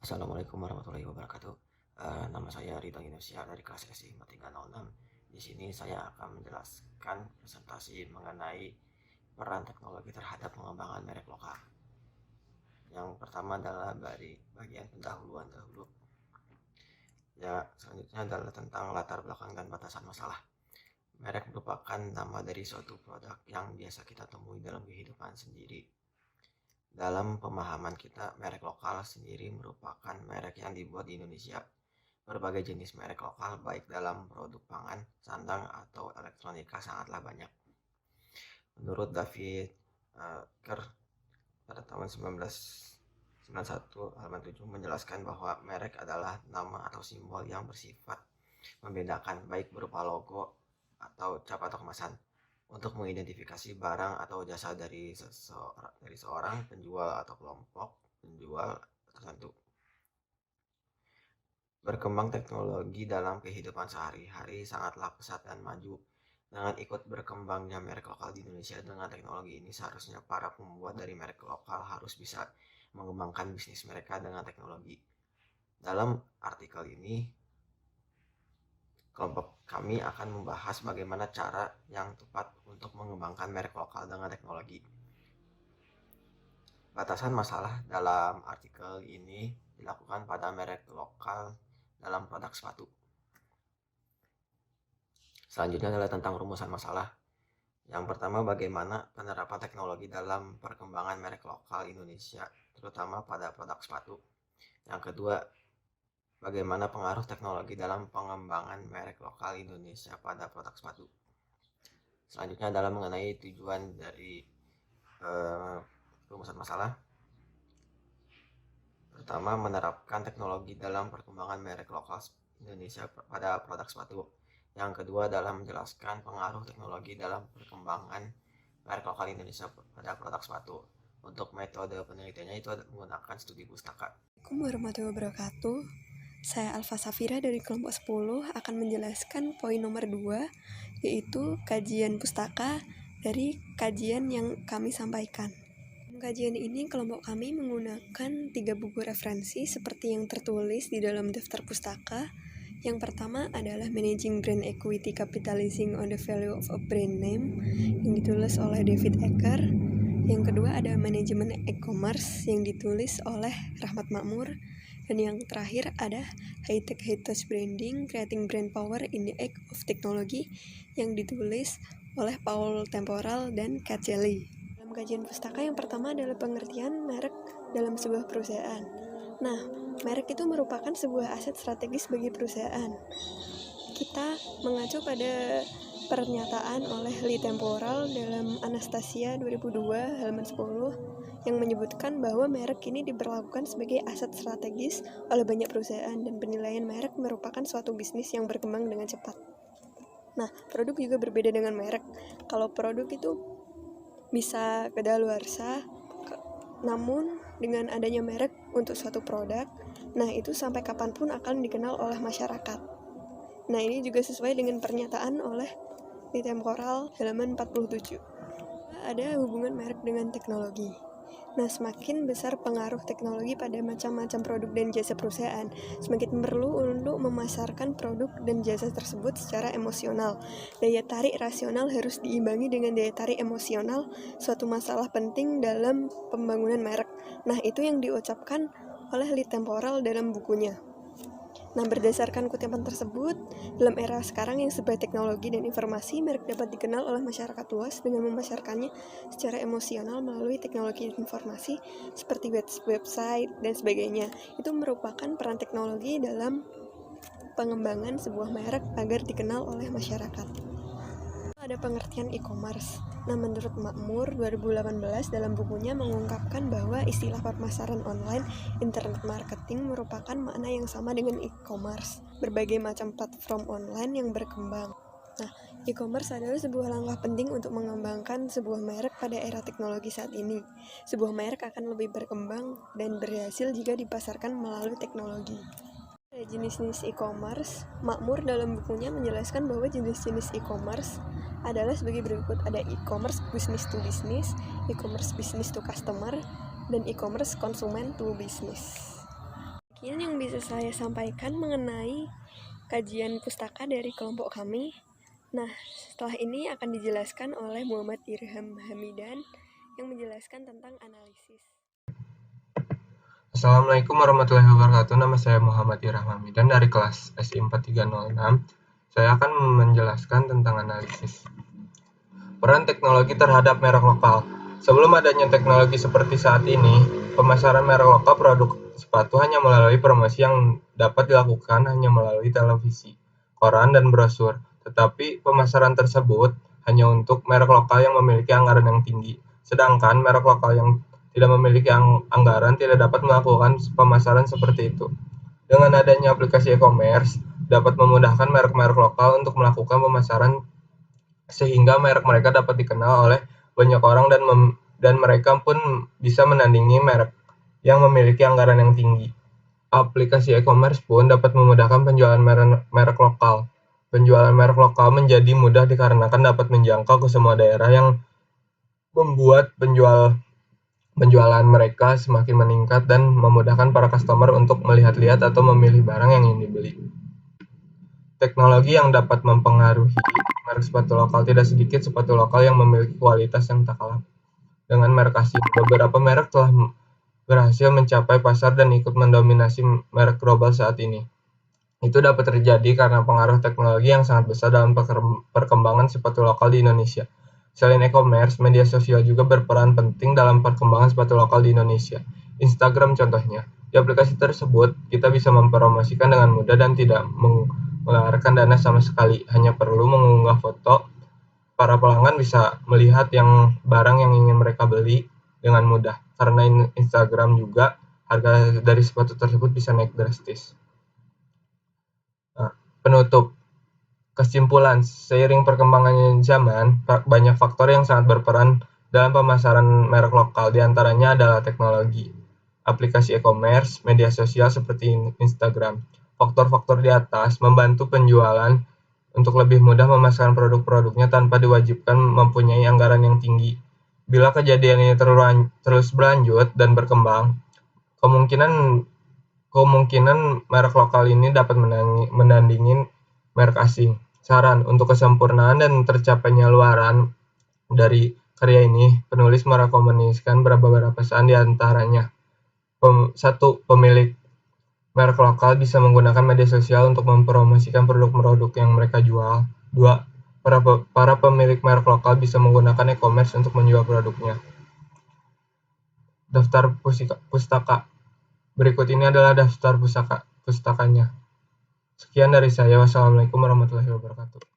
Assalamualaikum warahmatullahi wabarakatuh. Nama saya Ridho Yunusia dari kelas SI 4306. Di sini saya akan menjelaskan presentasi mengenai peran teknologi terhadap pengembangan merek lokal. Yang pertama adalah dari bagian pendahuluan dahulu. Ya, selanjutnya adalah tentang latar belakang dan batasan masalah. Merek merupakan nama dari suatu produk yang biasa kita temui dalam kehidupan sendiri. Dalam pemahaman kita, merek lokal sendiri merupakan merek yang dibuat di Indonesia. Berbagai jenis merek lokal, baik dalam produk pangan, sandang, atau elektronika sangatlah banyak. Menurut David Kerr pada tahun 1991 halaman 7 menjelaskan bahwa merek adalah nama atau simbol yang bersifat membedakan, baik berupa logo atau cap atau kemasan, untuk mengidentifikasi barang atau jasa dari seorang penjual atau kelompok penjual tertentu. Berkembang teknologi dalam kehidupan sehari-hari sangatlah pesat dan maju. Dengan ikut berkembangnya merek lokal di Indonesia dengan teknologi ini, seharusnya para pembuat dari merek lokal harus bisa mengembangkan bisnis mereka dengan teknologi. Dalam artikel ini, kelompok kami akan membahas bagaimana cara yang tepat untuk mengembangkan merek lokal dengan teknologi. Batasan masalah dalam artikel ini dilakukan pada merek lokal dalam produk sepatu. Selanjutnya adalah tentang rumusan masalah. Yang pertama, bagaimana penerapan teknologi dalam perkembangan merek lokal Indonesia, terutama pada produk sepatu. Yang kedua, bagaimana pengaruh teknologi dalam pengembangan merek lokal Indonesia pada produk sepatu. Selanjutnya adalah mengenai tujuan dari rumusan masalah. Pertama, menerapkan teknologi dalam perkembangan merek lokal Indonesia pada produk sepatu. Yang kedua adalah menjelaskan pengaruh teknologi dalam perkembangan merek lokal Indonesia pada produk sepatu. Untuk metode penelitiannya itu menggunakan studi pustaka. Assalamualaikum warahmatullahi wabarakatuh. Saya Alfa Safira dari kelompok 10 akan menjelaskan poin nomor 2, yaitu kajian pustaka dari kajian yang kami sampaikan. Kajian ini kelompok kami menggunakan 3 buku referensi seperti yang tertulis di dalam daftar pustaka. Yang pertama adalah Managing Brand Equity Capitalizing on the Value of a Brand Name yang ditulis oleh David Eker. Yang kedua ada Manajemen E-commerce yang ditulis oleh Rahmat Makmur. Dan yang terakhir ada High-Tech Heritage Branding, Creating Brand Power in the Age of Technology yang ditulis oleh Paul Temporal dan Kat Jelly. Dalam kajian pustaka yang pertama adalah pengertian merek dalam sebuah perusahaan. Nah, merek itu merupakan sebuah aset strategis bagi perusahaan. Kita mengacu pada pernyataan oleh Lee Temporal dalam Anastasia 2002 halaman 10 yang menyebutkan bahwa merek ini diperlakukan sebagai aset strategis oleh banyak perusahaan dan penilaian merek merupakan suatu bisnis yang berkembang dengan cepat. Nah, produk juga berbeda dengan merek. Kalau produk itu bisa kedaluarsa, namun dengan adanya merek untuk suatu produk, nah itu sampai kapanpun akan dikenal oleh masyarakat. Nah, ini juga sesuai dengan pernyataan oleh di Temporal halaman 47. Ada hubungan merek dengan teknologi. Nah, semakin besar pengaruh teknologi pada macam-macam produk dan jasa perusahaan, semakin perlu untuk memasarkan produk dan jasa tersebut secara emosional. Daya tarik rasional harus diimbangi dengan daya tarik emosional, suatu masalah penting dalam pembangunan merek. Nah, itu yang diucapkan oleh Lee Temporal dalam bukunya. Nah, berdasarkan kutipan tersebut, dalam era sekarang yang serba teknologi dan informasi, merek dapat dikenal oleh masyarakat luas dengan memasarkannya secara emosional melalui teknologi informasi seperti website dan sebagainya. Itu merupakan peran teknologi dalam pengembangan sebuah merek agar dikenal oleh masyarakat. Ada pengertian e-commerce. Nah, menurut Makmur 2018 dalam bukunya mengungkapkan bahwa istilah pemasaran online, internet marketing merupakan makna yang sama dengan e-commerce. Berbagai macam platform online yang berkembang. Nah, e-commerce adalah sebuah langkah penting untuk mengembangkan sebuah merek pada era teknologi saat ini. Sebuah merek akan lebih berkembang dan berhasil jika dipasarkan melalui teknologi. Ada jenis-jenis e-commerce. Makmur dalam bukunya menjelaskan bahwa jenis-jenis e-commerce adalah sebagai berikut. Ada e-commerce business to business, e-commerce business to customer, dan e-commerce consumer to business. Sekian yang bisa saya sampaikan mengenai kajian pustaka dari kelompok kami. Nah, setelah ini akan dijelaskan oleh Muhammad Irham Hamidan yang menjelaskan tentang analisis. Assalamualaikum warahmatullahi wabarakatuh. Nama saya Muhammad Irham Hamidan dari kelas SI 4306. Saya akan menjelaskan tentang analisis. Peran teknologi terhadap merek lokal. Sebelum adanya teknologi seperti saat ini, pemasaran merek lokal produk sepatu hanya melalui promosi yang dapat dilakukan hanya melalui televisi, koran, dan brosur. Tetapi pemasaran tersebut hanya untuk merek lokal yang memiliki anggaran yang tinggi. Sedangkan merek lokal yang tidak memiliki anggaran tidak dapat melakukan pemasaran seperti itu. Dengan adanya aplikasi e-commerce, dapat memudahkan merek-merek lokal untuk melakukan pemasaran sehingga merek mereka dapat dikenal oleh banyak orang dan mereka pun bisa menandingi merek yang memiliki anggaran yang tinggi. Aplikasi e-commerce pun dapat memudahkan penjualan merek lokal. Penjualan merek lokal menjadi mudah dikarenakan dapat menjangkau ke semua daerah yang membuat penjualan mereka semakin meningkat dan memudahkan para customer untuk melihat-lihat atau memilih barang yang ingin dibeli. Teknologi yang dapat mempengaruhi merek sepatu lokal. Tidak sedikit sepatu lokal yang memiliki kualitas yang tak kalah dengan merek asing. Beberapa merek telah berhasil mencapai pasar dan ikut mendominasi merek global saat ini. Itu dapat terjadi karena pengaruh teknologi yang sangat besar dalam perkembangan sepatu lokal di Indonesia. Selain e-commerce, media sosial juga berperan penting dalam perkembangan sepatu lokal di Indonesia. Instagram contohnya. Di aplikasi tersebut, kita bisa mempromosikan dengan mudah dan tidak mengeluarkan dana sama sekali. Hanya perlu mengunggah foto. Para pelanggan bisa melihat barang yang ingin mereka beli dengan mudah. Karena Instagram juga, harga dari sepatu tersebut bisa naik drastis. Penutup. Kesimpulan, seiring perkembangan zaman, banyak faktor yang sangat berperan dalam pemasaran merek lokal, di antaranya adalah teknologi, aplikasi e-commerce, media sosial seperti Instagram. Faktor-faktor di atas membantu penjualan untuk lebih mudah memasarkan produk-produknya tanpa diwajibkan mempunyai anggaran yang tinggi. Bila kejadian ini terus berlanjut dan berkembang, kemungkinan merek lokal ini dapat menandingi merek asing. Saran, untuk kesempurnaan dan tercapainya luaran dari karya ini, penulis merekomendasikan beberapa pesan di antaranya. 1. Pemilik merek lokal bisa menggunakan media sosial untuk mempromosikan produk-produk yang mereka jual. 2. Para pemilik merek lokal bisa menggunakan e-commerce untuk menjual produknya. Daftar pustaka. Berikut ini adalah daftar pustakanya. Sekian dari saya. Wassalamualaikum warahmatullahi wabarakatuh.